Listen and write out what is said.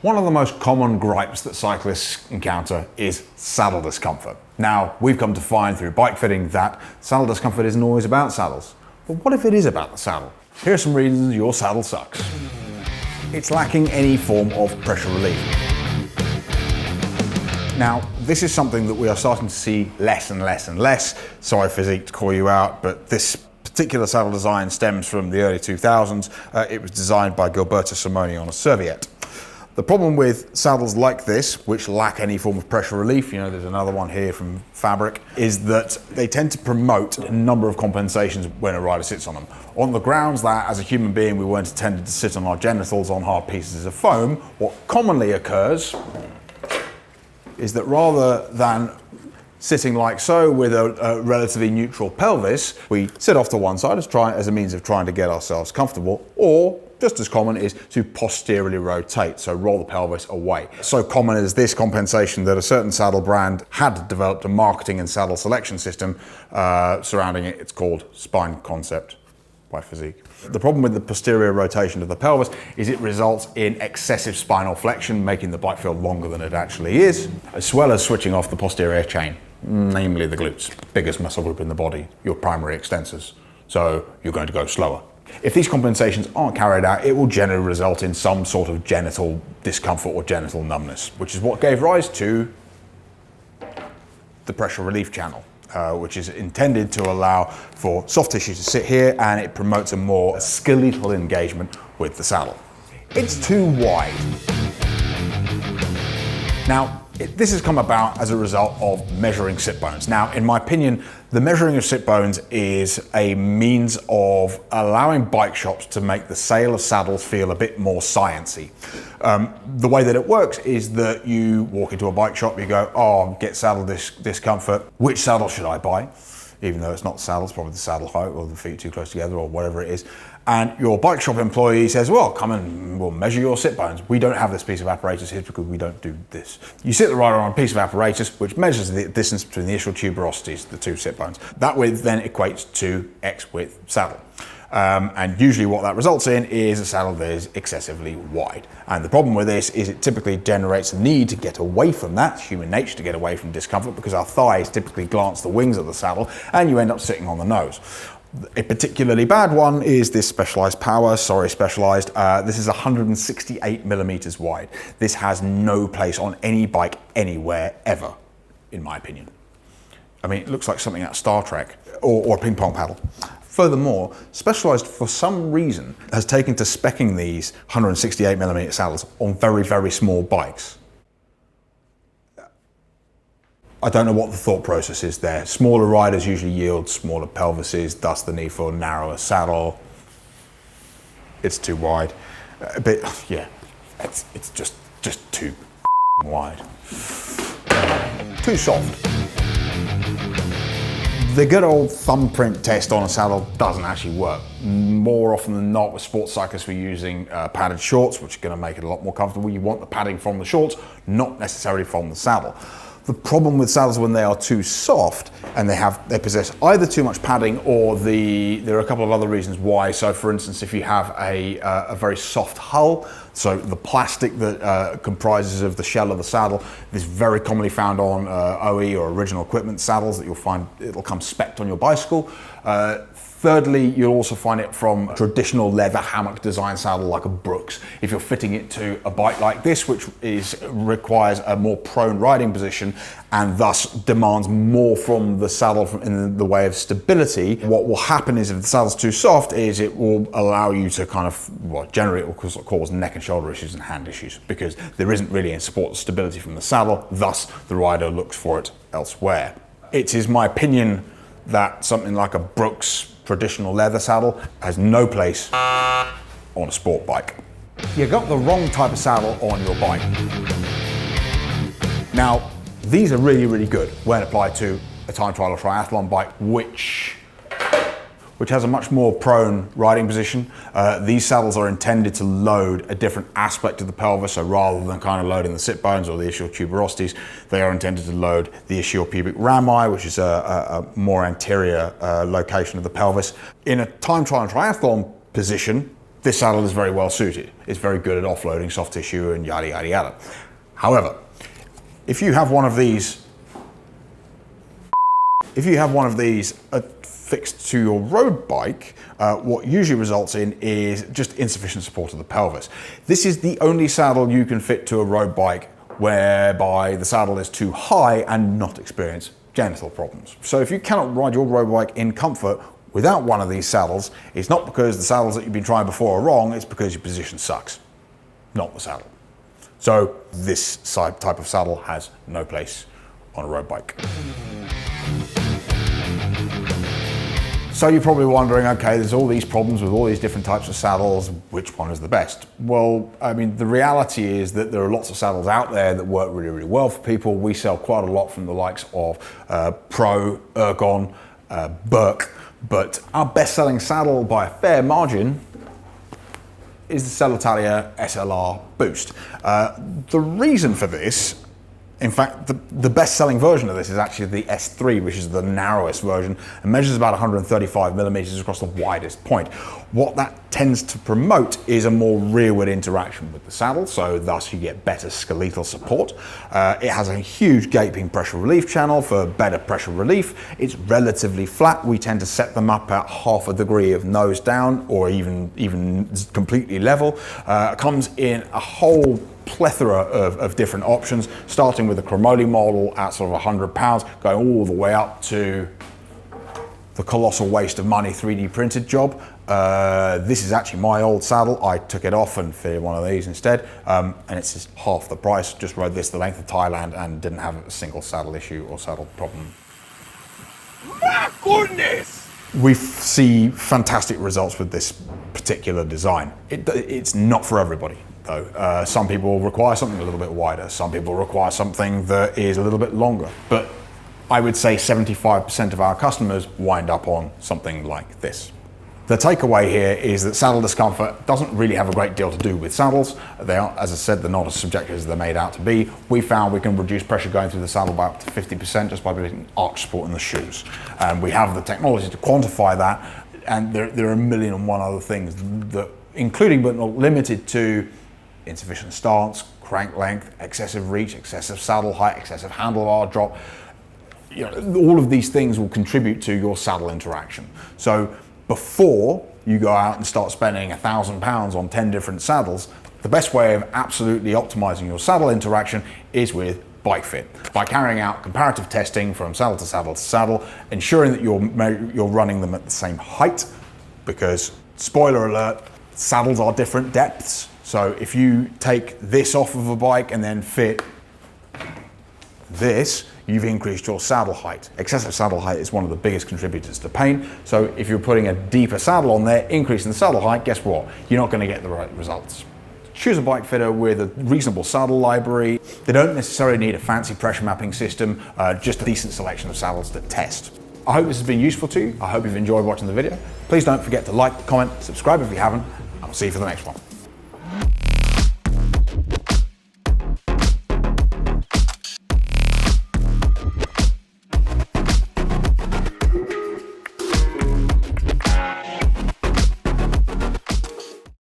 One of the most common gripes that cyclists encounter is saddle discomfort. Now, we've come to find through bike fitting that saddle discomfort isn't always about saddles. But what if it is about the saddle? Here are some reasons your saddle sucks. It's lacking any form of pressure relief. Now, this is something that we are starting to see less and less and less. Sorry, Physique, to call you out, but this particular saddle design stems from the early 2000s. It was designed by Gilberto Simoni on a serviette. The problem with saddles like this, which lack any form of pressure relief, there's another one here from Fabric, is that they tend to promote a number of compensations when a rider sits on them. On the grounds that, as a human being, we weren't intended to sit on our genitals on hard pieces of foam, what commonly occurs is that rather than sitting like so with a relatively neutral pelvis, we sit off to one side as a means of trying to get ourselves comfortable, or just as common is to posteriorly rotate, so roll the pelvis away. So common is this compensation that a certain saddle brand had developed a marketing and saddle selection system surrounding it. It's called Spine Concept by Physique. The problem with the posterior rotation of the pelvis is it results in excessive spinal flexion, making the bike feel longer than it actually is, as well as switching off the posterior chain, namely the glutes, biggest muscle group in the body, your primary extensors. So you're going to go slower. If these compensations aren't carried out, it will generally result in some sort of genital discomfort or genital numbness, which is what gave rise to the pressure relief channel, which is intended to allow for soft tissue to sit here, and it promotes a more skeletal engagement with the saddle. It's too wide. Now, this has come about as a result of measuring sit bones. Now, in my opinion, the measuring of sit bones is a means of allowing bike shops to make the sale of saddles feel a bit more sciencey. The way that it works is that you walk into a bike shop, you go, oh, get saddle discomfort. Which saddle should I buy? Even though it's not the saddle, it's probably the saddle height or the feet too close together or whatever it is. And your bike shop employee says, well, come and we'll measure your sit bones. We don't have this piece of apparatus here because we don't do this. You sit the rider on a piece of apparatus which measures the distance between the ischial tuberosities, the two sit bones. That width then equates to X width saddle. And usually what that results in is a saddle that is excessively wide. And the problem with this is it typically generates a need to get away from that, human nature to get away from discomfort, because our thighs typically glance the wings of the saddle and you end up sitting on the nose. A particularly bad one is this Specialized Power, Specialized. This is 168 millimeters wide. This has no place on any bike anywhere ever, in my opinion. I mean, it looks like something out of Star Trek or a ping pong paddle. Furthermore, Specialized, for some reason, has taken to speccing these 168 millimeter saddles on very, very small bikes. I don't know what the thought process is there. Smaller riders usually yield smaller pelvises, thus the need for a narrower saddle. It's too wide. But yeah, it's just too wide. Too soft. The good old thumbprint test on a saddle doesn't actually work. More often than not, with sports cyclists, we're using padded shorts, which are going to make it a lot more comfortable. You want the padding from the shorts, not necessarily from the saddle. The problem with saddles when they are too soft and they possess either too much padding or there are a couple of other reasons why. So for instance, if you have a very soft hull, so the plastic that comprises of the shell of the saddle is very commonly found on OE or original equipment saddles that you'll find, it'll come spec'd on your bicycle. Thirdly, you'll also find it from traditional leather hammock design saddle like a Brooks. If you're fitting it to a bike like this, which requires a more prone riding position and thus demands more from the saddle in the way of stability, what will happen is if the saddle's too soft is it will allow you to kind of, generally it will cause neck and shoulder issues and hand issues because there isn't really any support stability from the saddle, thus the rider looks for it elsewhere. It is my opinion that something like a Brooks traditional leather saddle has no place on a sport bike. You got the wrong type of saddle on your bike. Now, these are really, really good when applied to a time trial or triathlon bike, which has a much more prone riding position. These saddles are intended to load a different aspect of the pelvis, so rather than kind of loading the sit bones or the ischial tuberosities, they are intended to load the ischiopubic rami, which is a more anterior location of the pelvis. In a time trial and triathlon position, this saddle is very well suited. It's very good at offloading soft tissue and yada, yada, yada. However, if you have one of these fixed to your road bike, what usually results in is just insufficient support of the pelvis. This is the only saddle you can fit to a road bike whereby the saddle is too high and not experience genital problems. So if you cannot ride your road bike in comfort without one of these saddles, it's not because the saddles that you've been trying before are wrong, it's because your position sucks, not the saddle. So this type of saddle has no place on a road bike. So you're probably wondering, okay, there's all these problems with all these different types of saddles, which one is the best? Well, I mean, the reality is that there are lots of saddles out there that work really, really well for people. We sell quite a lot from the likes of Pro, Ergon, Burke, but our best-selling saddle by a fair margin is the Cellitalia SLR Boost. The reason for this, in fact, the best-selling version of this is actually the S3, which is the narrowest version and measures about 135 millimeters across the widest point. What that tends to promote is a more rearward interaction with the saddle, so thus you get better skeletal support. It has a huge gaping pressure relief channel for better pressure relief. It's relatively flat. We tend to set them up at half a degree of nose down or even completely level. Comes in a whole plethora of different options, starting with the chromoly model at sort of £100, going all the way up to the colossal waste of money 3D printed job. This is actually my old saddle. I took it off and fitted one of these instead, and it's just half the price. Just rode this the length of Thailand and didn't have a single saddle issue or saddle problem. My goodness! We see fantastic results with this particular design. It's not for everybody, though. Some people require something a little bit wider. Some people require something that is a little bit longer. But I would say 75% of our customers wind up on something like this. The takeaway here is that saddle discomfort doesn't really have a great deal to do with saddles. They are, as I said, they're not as subjective as they're made out to be. We found we can reduce pressure going through the saddle by up to 50% just by putting arch support in the shoes. And we have the technology to quantify that. And there are a million and one other things that, including but not limited to insufficient stance, crank length, excessive reach, excessive saddle height, excessive handlebar drop. You know, all of these things will contribute to your saddle interaction. So before you go out and start spending £1,000 on 10 different saddles, the best way of absolutely optimizing your saddle interaction is with Bikefit. By carrying out comparative testing from saddle to saddle to saddle, ensuring that you're running them at the same height, because spoiler alert, saddles are different depths. So if you take this off of a bike and then fit this, you've increased your saddle height. Excessive saddle height is one of the biggest contributors to pain. So if you're putting a deeper saddle on there, increasing the saddle height, guess what? You're not going to get the right results. Choose a bike fitter with a reasonable saddle library. They don't necessarily need a fancy pressure mapping system, just a decent selection of saddles that test. I hope this has been useful to you. I hope you've enjoyed watching the video. Please don't forget to like, comment, subscribe if you haven't. I'll see you for the next one.